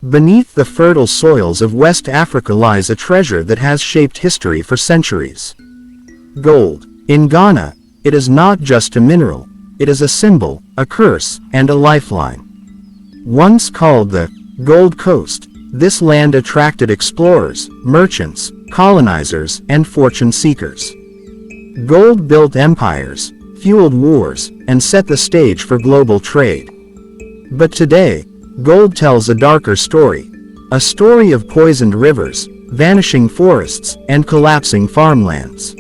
Beneath the fertile soils of West Africa lies a treasure that has shaped history for centuries. Gold. In Ghana, it is not just a mineral, it is a symbol, a curse, and a lifeline. Once called the Gold Coast, this land attracted explorers, merchants, colonizers, and fortune seekers. Gold built empires, fueled wars, and set the stage for global trade. But today, gold tells a darker story. A story of poisoned rivers, vanishing forests, and collapsing farmlands.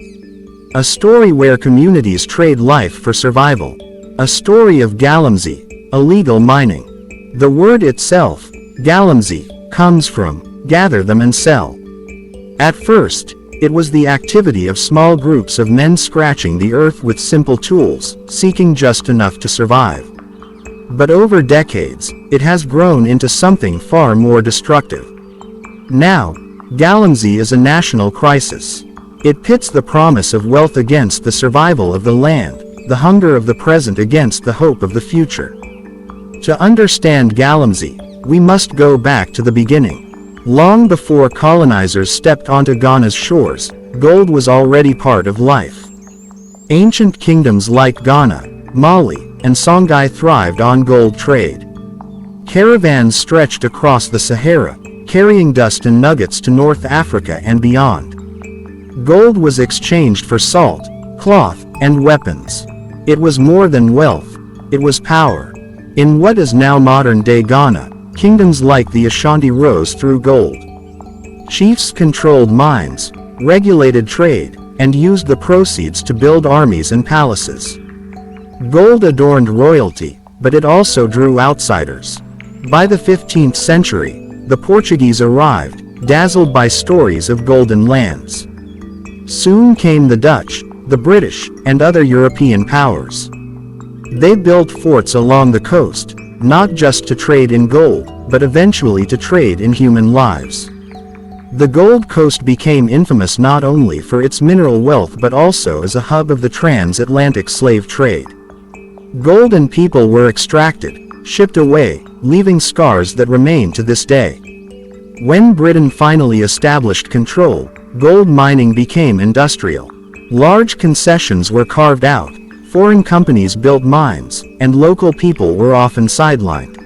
A story where communities trade life for survival. A story of galamsey, illegal mining. The word itself, galamsey, comes from gather them and sell. At first, it was the activity of small groups of men scratching the earth with simple tools, seeking just enough to survive. But over decades, it has grown into something far more destructive. Now, galamsey is a national crisis. It pits the promise of wealth against the survival of the land, the hunger of the present against the hope of the future. To understand galamsey, we must go back to the beginning. Long before colonizers stepped onto Ghana's shores, gold was already part of life. Ancient kingdoms like Ghana, Mali, and Songhai thrived on gold trade. Caravans stretched across the Sahara, carrying dust and nuggets to North Africa and beyond. Gold was exchanged for salt, cloth, and weapons. It was more than wealth, it was power. In what is now modern-day Ghana, kingdoms like the Ashanti rose through gold. Chiefs controlled mines, regulated trade, and used the proceeds to build armies and palaces. Gold adorned royalty, but it also drew outsiders. By the 15th century, the Portuguese arrived, dazzled by stories of golden lands. Soon came the Dutch, the British, and other European powers. They built forts along the coast, not just to trade in gold, but eventually to trade in human lives. The Gold Coast became infamous not only for its mineral wealth but also as a hub of the transatlantic slave trade. Gold and people were extracted, shipped away, leaving scars that remain to this day. When Britain finally established control, gold mining became industrial. Large concessions were carved out, foreign companies built mines, and local people were often sidelined.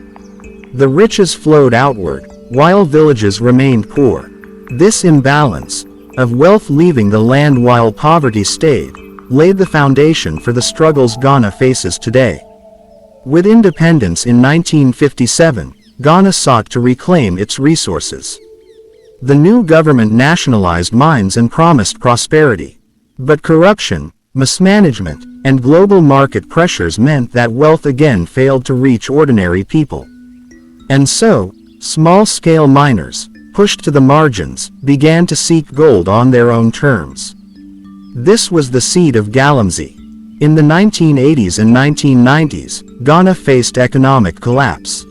The riches flowed outward, while villages remained poor. This imbalance, of wealth leaving the land while poverty stayed, laid the foundation for the struggles Ghana faces today. With independence in 1957, Ghana sought to reclaim its resources. The new government nationalized mines and promised prosperity. But corruption, mismanagement, and global market pressures meant that wealth again failed to reach ordinary people. And so, small-scale miners, pushed to the margins, began to seek gold on their own terms. This was the seed of galamsey. In the 1980s and 1990s, Ghana faced economic collapse.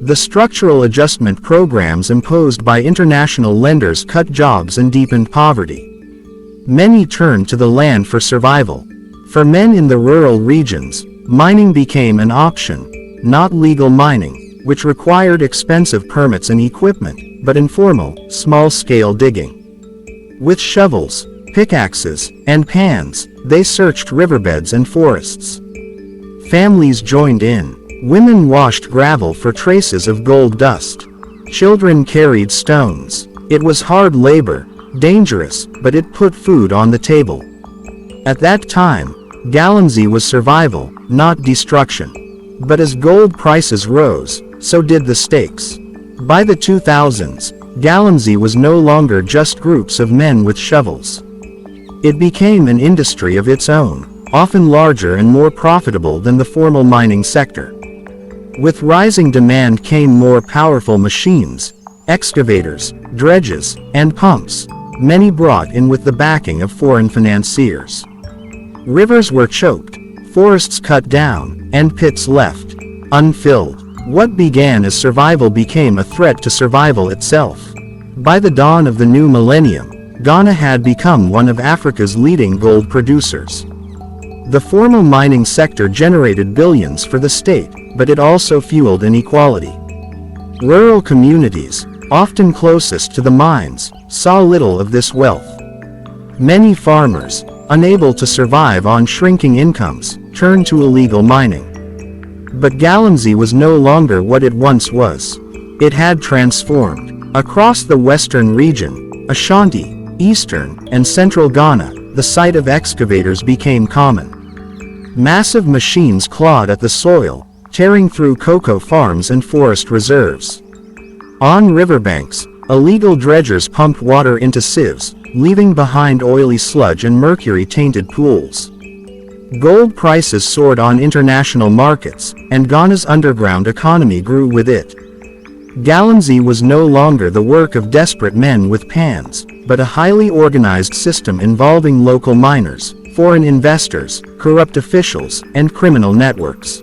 The structural adjustment programs imposed by international lenders cut jobs and deepened poverty. Many turned to the land for survival. For men in the rural regions, mining became an option, not legal mining, which required expensive permits and equipment, but informal, small-scale digging. With shovels, pickaxes, and pans, they searched riverbeds and forests. Families joined in. Women washed gravel for traces of gold dust. Children carried stones. It was hard labor, dangerous, but it put food on the table. At that time, galamsey was survival, not destruction. But as gold prices rose, so did the stakes. By the 2000s, galamsey was no longer just groups of men with shovels. It became an industry of its own, often larger and more profitable than the formal mining sector. With rising demand came more powerful machines, excavators, dredges, and pumps, many brought in with the backing of foreign financiers. Rivers were choked, forests cut down, and pits left unfilled. What began as survival became a threat to survival itself. By the dawn of the new millennium, Ghana had become one of Africa's leading gold producers. The formal mining sector generated billions for the state, but it also fueled inequality. Rural communities, often closest to the mines, saw little of this wealth. Many farmers, unable to survive on shrinking incomes, turned to illegal mining. But galamsey was no longer what it once was. It had transformed. Across the western region, Ashanti, eastern, and central Ghana, the sight of excavators became common. Massive machines clawed at the soil, tearing through cocoa farms and forest reserves. On riverbanks, illegal dredgers pumped water into sieves, leaving behind oily sludge and mercury-tainted pools. Gold prices soared on international markets, and Ghana's underground economy grew with it. Galamsey was no longer the work of desperate men with pans, but a highly organized system involving local miners, foreign investors, corrupt officials, and criminal networks.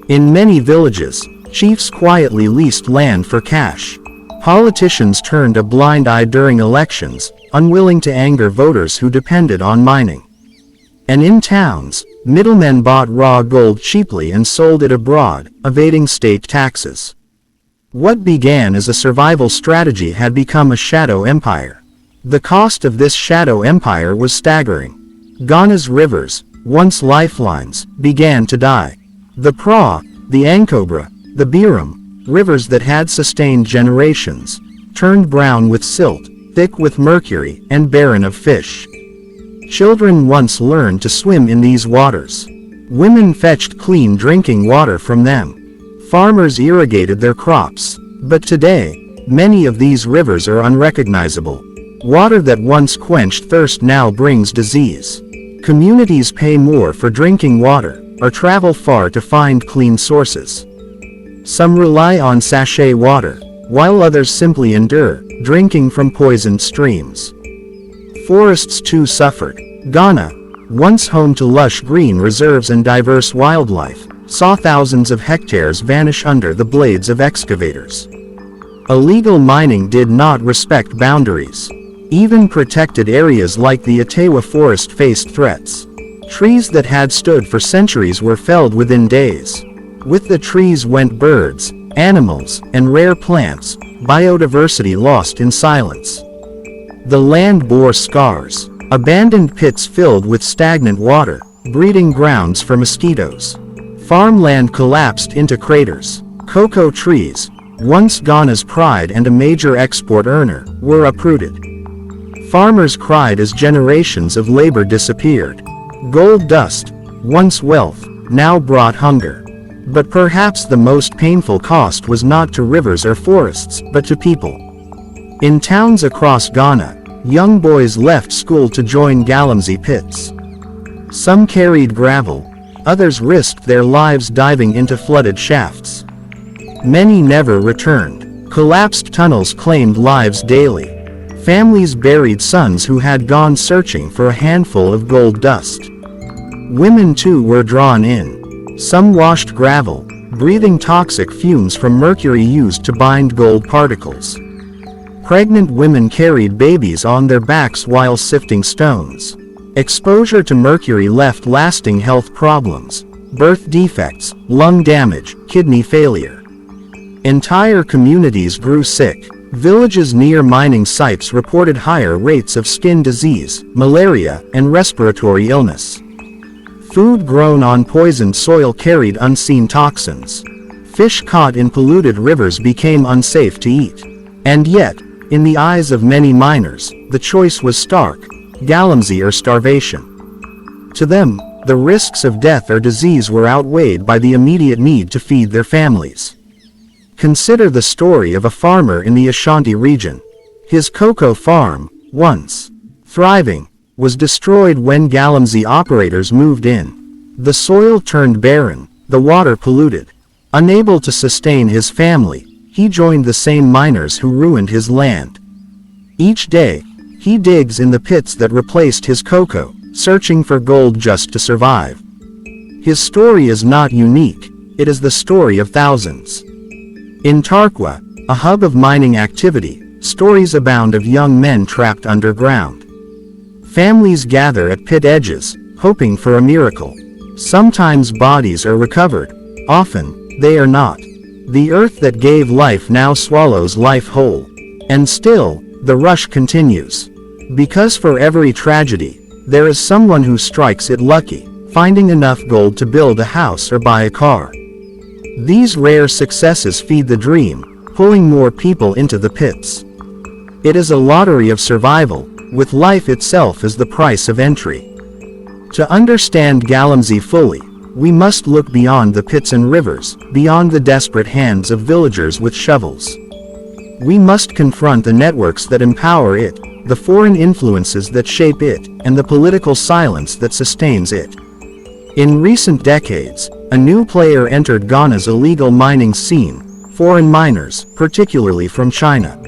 In many villages, chiefs quietly leased land for cash. Politicians turned a blind eye during elections, unwilling to anger voters who depended on mining. And in towns, middlemen bought raw gold cheaply and sold it abroad, evading state taxes. What began as a survival strategy had become a shadow empire. The cost of this shadow empire was staggering. Ghana's rivers, once lifelines, began to die. The Pra, the Ankobra, the Biram, rivers that had sustained generations, turned brown with silt, thick with mercury, and barren of fish. Children once learned to swim in these waters. Women fetched clean drinking water from them. Farmers irrigated their crops. But today, many of these rivers are unrecognizable. Water that once quenched thirst now brings disease. Communities pay more for drinking water, or travel far to find clean sources. Some rely on sachet water, while others simply endure, drinking from poisoned streams. Forests too suffered. Ghana, once home to lush green reserves and diverse wildlife, saw thousands of hectares vanish under the blades of excavators. Illegal mining did not respect boundaries. Even protected areas like the Atewa forest faced threats. Trees that had stood for centuries were felled within days. With the trees went birds, animals, and rare plants, biodiversity lost in silence. The land bore scars. Abandoned pits filled with stagnant water, breeding grounds for mosquitoes. Farmland collapsed into craters. Cocoa trees, once Ghana's pride and a major export earner, were uprooted. Farmers cried as generations of labor disappeared. Gold dust, once wealth, now brought hunger. But perhaps the most painful cost was not to rivers or forests, but to people. In towns across Ghana, young boys left school to join galamsey pits. Some carried gravel, others risked their lives diving into flooded shafts. Many never returned. Collapsed tunnels claimed lives daily. Families buried sons who had gone searching for a handful of gold dust. Women too were drawn in. Some washed gravel, breathing toxic fumes from mercury used to bind gold particles. Pregnant women carried babies on their backs while sifting stones. Exposure to mercury left lasting health problems, birth defects, lung damage, kidney failure. Entire communities grew sick. Villages near mining sites reported higher rates of skin disease, malaria, and respiratory illness. Food grown on poisoned soil carried unseen toxins. Fish caught in polluted rivers became unsafe to eat. And yet, in the eyes of many miners, the choice was stark: galamsey or starvation. To them, the risks of death or disease were outweighed by the immediate need to feed their families. Consider the story of a farmer in the Ashanti region. His cocoa farm, once thriving, was destroyed when galamsey operators moved in. The soil turned barren, the water polluted. Unable to sustain his family, he joined the same miners who ruined his land. Each day, he digs in the pits that replaced his cocoa, searching for gold just to survive. His story is not unique, it is the story of thousands. In Tarkwa, a hub of mining activity, stories abound of young men trapped underground. Families gather at pit edges, hoping for a miracle. Sometimes bodies are recovered, often, they are not. The earth that gave life now swallows life whole. And still, the rush continues. Because for every tragedy, there is someone who strikes it lucky, finding enough gold to build a house or buy a car. These rare successes feed the dream, pulling more people into the pits. It is a lottery of survival, with life itself as the price of entry. To understand galamsey fully, we must look beyond the pits and rivers, beyond the desperate hands of villagers with shovels. We must confront the networks that empower it, the foreign influences that shape it, and the political silence that sustains it. In recent decades, a new player entered Ghana's illegal mining scene: foreign miners, particularly from China.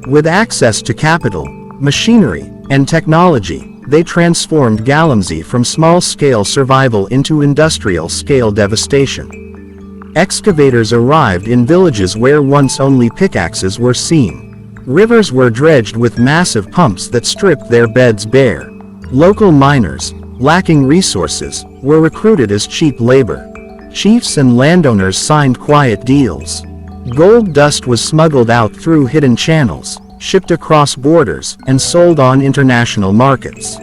With access to capital, machinery, and technology, they transformed galamsey from small-scale survival into industrial-scale devastation. Excavators arrived in villages where once only pickaxes were seen. Rivers were dredged with massive pumps that stripped their beds bare. Local miners, lacking resources, were recruited as cheap labor. Chiefs and landowners signed quiet deals. Gold dust was smuggled out through hidden channels, shipped across borders, and sold on international markets.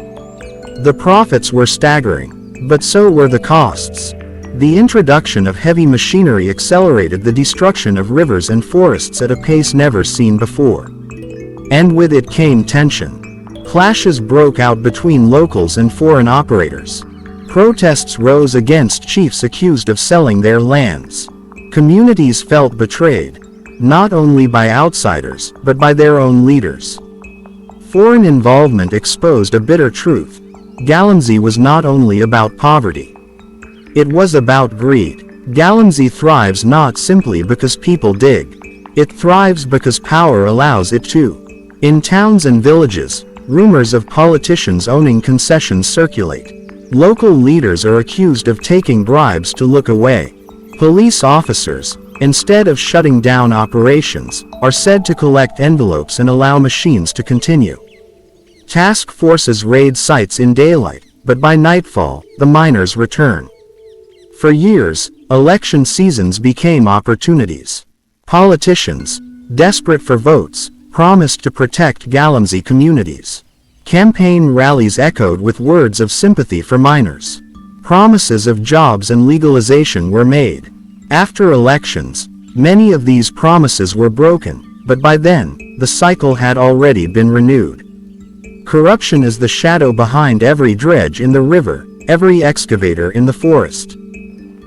The profits were staggering, but so were the costs. The introduction of heavy machinery accelerated the destruction of rivers and forests at a pace never seen before. And with it came tension. Clashes broke out between locals and foreign operators. Protests rose against chiefs accused of selling their lands. Communities felt betrayed, not only by outsiders, but by their own leaders. Foreign involvement exposed a bitter truth. Galamsey was not only about poverty. It was about greed. Galamsey thrives not simply because people dig. It thrives because power allows it to. In towns and villages, rumors of politicians owning concessions circulate. Local leaders are accused of taking bribes to look away. Police officers, instead of shutting down operations, are said to collect envelopes and allow machines to continue. Task forces raid sites in daylight, but by nightfall, the miners return. For years, election seasons became opportunities. Politicians, desperate for votes, promised to protect galamsey communities. Campaign rallies echoed with words of sympathy for miners. Promises of jobs and legalization were made. After elections, many of these promises were broken, but by then, the cycle had already been renewed. Corruption is the shadow behind every dredge in the river, every excavator in the forest.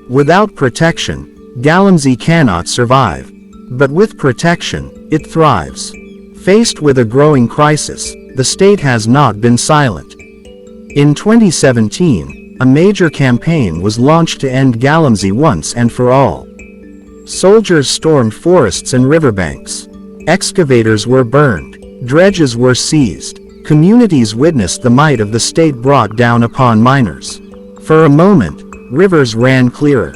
Without protection, galamsey cannot survive. But with protection, it thrives. Faced with a growing crisis, the state has not been silent. In 2017, a major campaign was launched to end galamsey once and for all. Soldiers stormed forests and riverbanks. Excavators were burned. Dredges were seized. Communities witnessed the might of the state brought down upon miners. For a moment, rivers ran clearer.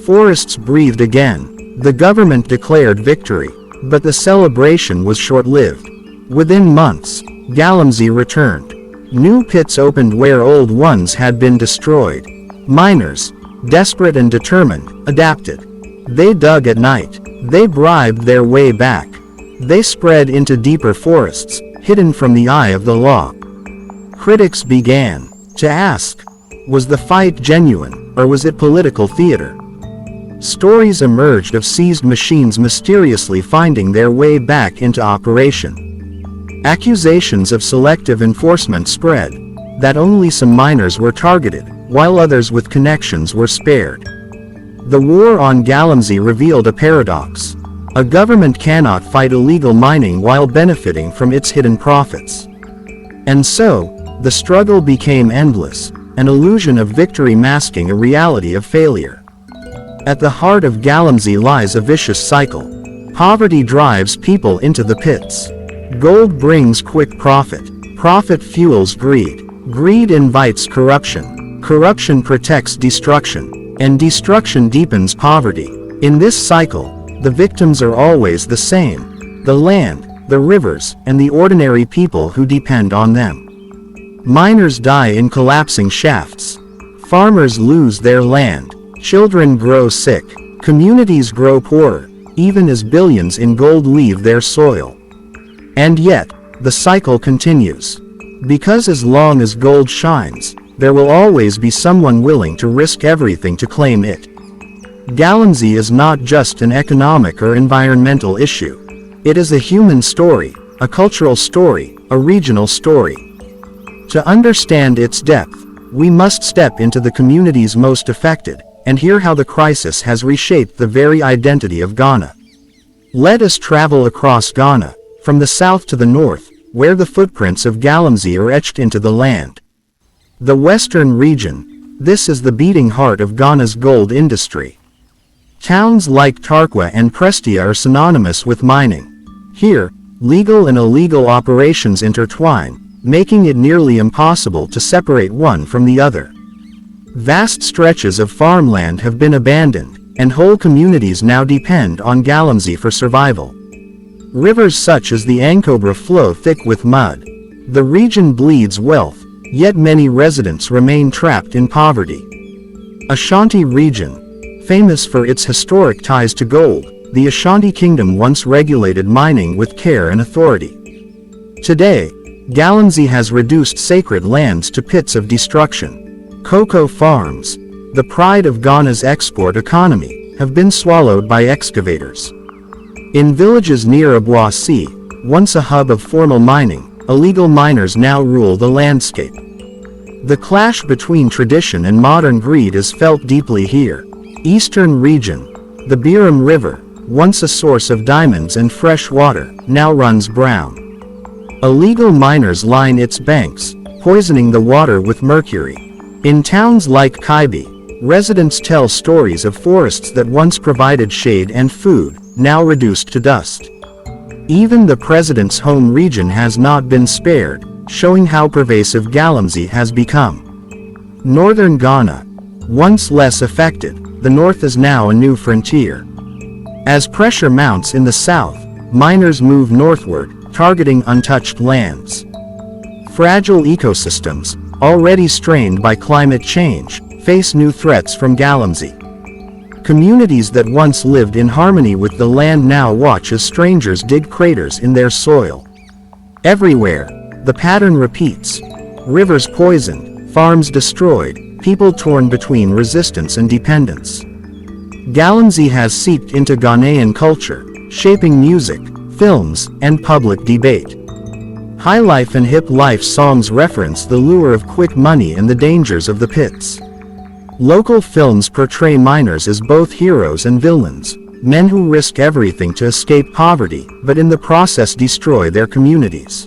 Forests breathed again. The government declared victory. But the celebration was short-lived. Within months, galamsey returned. New pits opened where old ones had been destroyed. Miners, desperate and determined, adapted. They dug at night. They bribed their way back. They spread into deeper forests, hidden from the eye of the law. Critics began to ask, was the fight genuine, or was it political theater? Stories emerged of seized machines mysteriously finding their way back into operation. Accusations of selective enforcement spread, that only some miners were targeted, while others with connections were spared. The war on galamsey revealed a paradox. A government cannot fight illegal mining while benefiting from its hidden profits. And so, the struggle became endless, an illusion of victory masking a reality of failure. At the heart of galamsey lies a vicious cycle. Poverty drives people into the pits. Gold brings quick profit. Profit fuels greed. Greed invites corruption. Corruption protects destruction. And destruction deepens poverty. In this cycle, the victims are always the same: the land, the rivers, and the ordinary people who depend on them. Miners die in collapsing shafts. Farmers lose their land. Children grow sick. Communities grow poorer, even as billions in gold leave their soil. And yet, the cycle continues. Because as long as gold shines, there will always be someone willing to risk everything to claim it. Galamsey is not just an economic or environmental issue. It is a human story, a cultural story, a regional story. To understand its depth, we must step into the communities most affected, and hear how the crisis has reshaped the very identity of Ghana. Let us travel across Ghana, from the south to the north, where the footprints of Galamsey are etched into the land. The western region, this is the beating heart of Ghana's gold industry. Towns like Tarkwa and Prestia are synonymous with mining. Here, legal and illegal operations intertwine, making it nearly impossible to separate one from the other. Vast stretches of farmland have been abandoned, and whole communities now depend on Galamsey for survival. Rivers such as the Ankobra flow thick with mud. The region bleeds wealth, yet many residents remain trapped in poverty. Ashanti region, famous for its historic ties to gold, the Ashanti Kingdom once regulated mining with care and authority. Today, Galamsey has reduced sacred lands to pits of destruction. Cocoa farms, the pride of Ghana's export economy, have been swallowed by excavators. In villages near Abuasi, once a hub of formal mining, illegal miners now rule the landscape. The clash between tradition and modern greed is felt deeply here. Eastern region, the Biram River, once a source of diamonds and fresh water, now runs brown. Illegal miners line its banks, poisoning the water with mercury. In towns like Kaibi, residents tell stories of forests that once provided shade and food, now reduced to dust. Even the president's home region has not been spared, showing how pervasive Galamsey has become. Northern Ghana, once less affected, the north is now a new frontier. As pressure mounts in the south, miners move northward, targeting untouched lands. Fragile ecosystems, already strained by climate change, face new threats from Galamsey. Communities that once lived in harmony with the land now watch as strangers dig craters in their soil. Everywhere, the pattern repeats. Rivers poisoned, farms destroyed, people torn between resistance and dependence. Galamsey has seeped into Ghanaian culture, shaping music, films, and public debate. Highlife and hip life songs reference the lure of quick money and the dangers of the pits. Local films portray miners as both heroes and villains, men who risk everything to escape poverty, but in the process destroy their communities.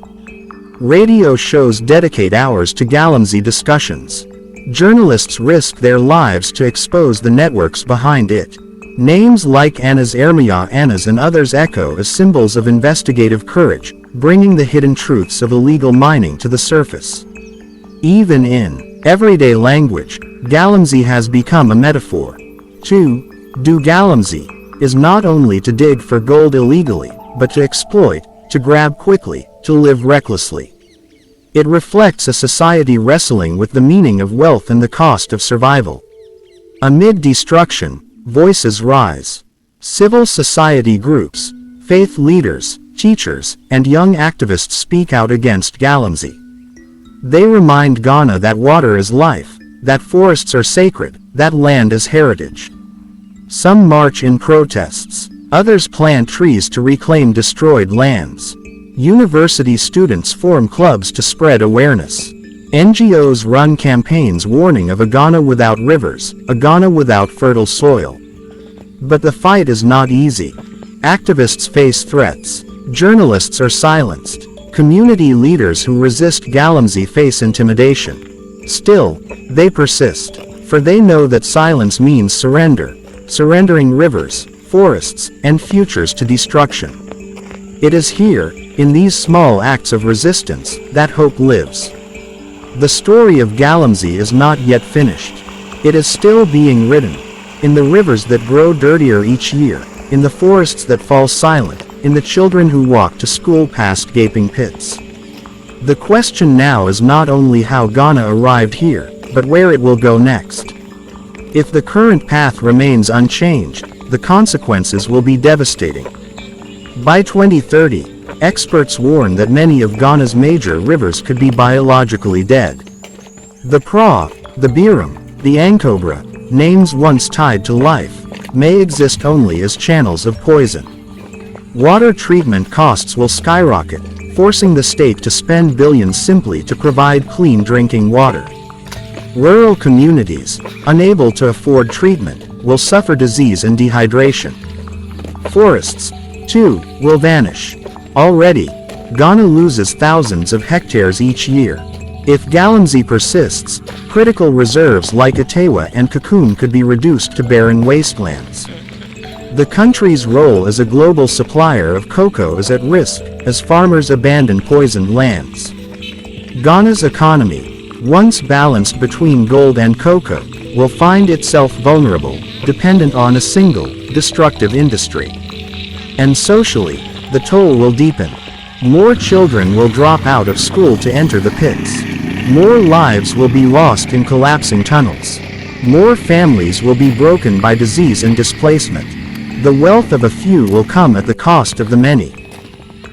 Radio shows dedicate hours to Galamsey discussions. Journalists risk their lives to expose the networks behind it. Names like Anas Ermiya Anas and others echo as symbols of investigative courage, bringing the hidden truths of illegal mining to the surface. Even in everyday language, Galamsey has become a metaphor. To do Galamsey is not only to dig for gold illegally, but to exploit, to grab quickly, to live recklessly. It reflects a society wrestling with the meaning of wealth and the cost of survival. Amid destruction, voices rise. Civil society groups, faith leaders, teachers, and young activists speak out against Galamsey. They remind Ghana that water is life, that forests are sacred, that land is heritage. Some march in protests. Others plant trees to reclaim destroyed lands. University students form clubs to spread awareness. NGOs run campaigns warning of a Ghana without rivers, a Ghana without fertile soil. But the fight is not easy. Activists face threats. Journalists are silenced. Community leaders who resist Galamsey face intimidation. Still, they persist, for they know that silence means surrender, surrendering rivers, forests, and futures to destruction. It is here, in these small acts of resistance, that hope lives. The story of Galamsey is not yet finished. It is still being written. In the rivers that grow dirtier each year, in the forests that fall silent, in the children who walk to school past gaping pits. The question now is not only how Ghana arrived here, but where it will go next. If the current path remains unchanged, the consequences will be devastating. By 2030, experts warn that many of Ghana's major rivers could be biologically dead. The Pra, the Biram, the Ankobra, names once tied to life, may exist only as channels of poison. Water treatment costs will skyrocket, forcing the state to spend billions simply to provide clean drinking water. Rural communities, unable to afford treatment, will suffer disease and dehydration. Forests, too, will vanish. Already, Ghana loses thousands of hectares each year. If galamsey persists, critical reserves like Atewa and Cocoon could be reduced to barren wastelands. The country's role as a global supplier of cocoa is at risk, as farmers abandon poisoned lands. Ghana's economy, once balanced between gold and cocoa, will find itself vulnerable, dependent on a single, destructive industry. And socially, the toll will deepen. More children will drop out of school to enter the pits. More lives will be lost in collapsing tunnels. More families will be broken by disease and displacement. The wealth of a few will come at the cost of the many.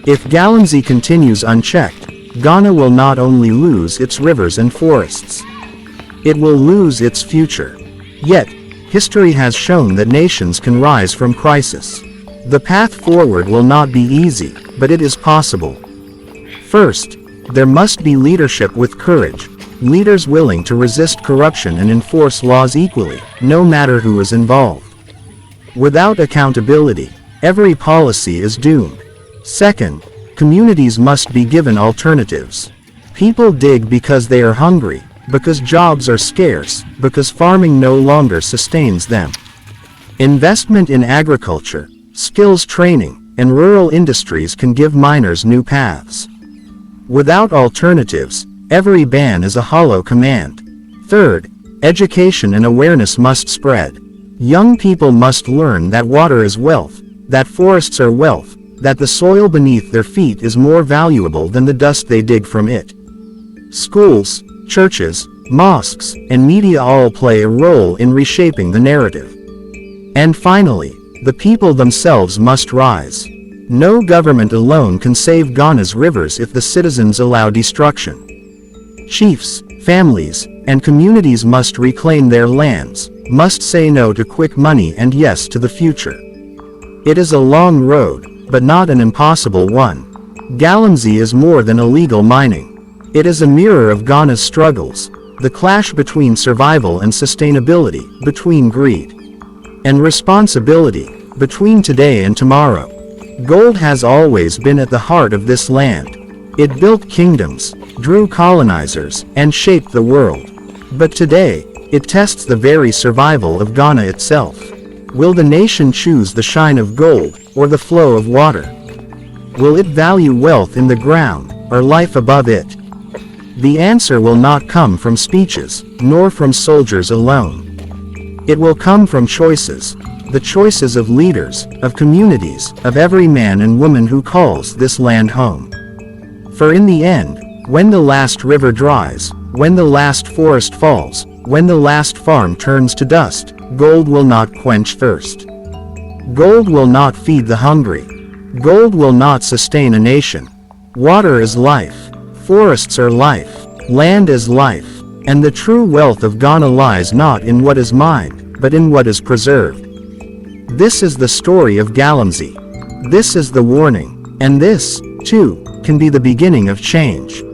If galamsey continues unchecked, Ghana will not only lose its rivers and forests. It will lose its future. Yet, history has shown that nations can rise from crisis. The path forward will not be easy, but it is possible. First, there must be leadership with courage, leaders willing to resist corruption and enforce laws equally, no matter who is involved. Without accountability, every policy is doomed. Second, communities must be given alternatives. People dig because they are hungry, because jobs are scarce, because farming no longer sustains them. Investment in agriculture, skills training, and rural industries can give miners new paths. Without alternatives, every ban is a hollow command. Third, education and awareness must spread. Young people must learn that water is wealth, that forests are wealth, that the soil beneath their feet is more valuable than the dust they dig from it. Schools, churches, mosques, and media all play a role in reshaping the narrative. And finally, the people themselves must rise. No government alone can save Ghana's rivers if the citizens allow destruction. Chiefs, families, and communities must reclaim their lands, must say no to quick money and yes to the future. It is a long road, but not an impossible one. Galamsey is more than illegal mining. It is a mirror of Ghana's struggles, the clash between survival and sustainability, between greed and responsibility, between today and tomorrow. Gold has always been at the heart of this land. It built kingdoms, drew colonizers, and shaped the world. But today, it tests the very survival of Ghana itself. Will the nation choose the shine of gold, or the flow of water? Will it value wealth in the ground, or life above it? The answer will not come from speeches, nor from soldiers alone. It will come from choices. The choices of leaders, of communities, of every man and woman who calls this land home. For in the end, when the last river dries, when the last forest falls, when the last farm turns to dust, gold will not quench thirst. Gold will not feed the hungry. Gold will not sustain a nation. Water is life. Forests are life. Land is life. And the true wealth of Ghana lies not in what is mined, but in what is preserved. This is the story of galamsey. This is the warning. And this, too, can be the beginning of change.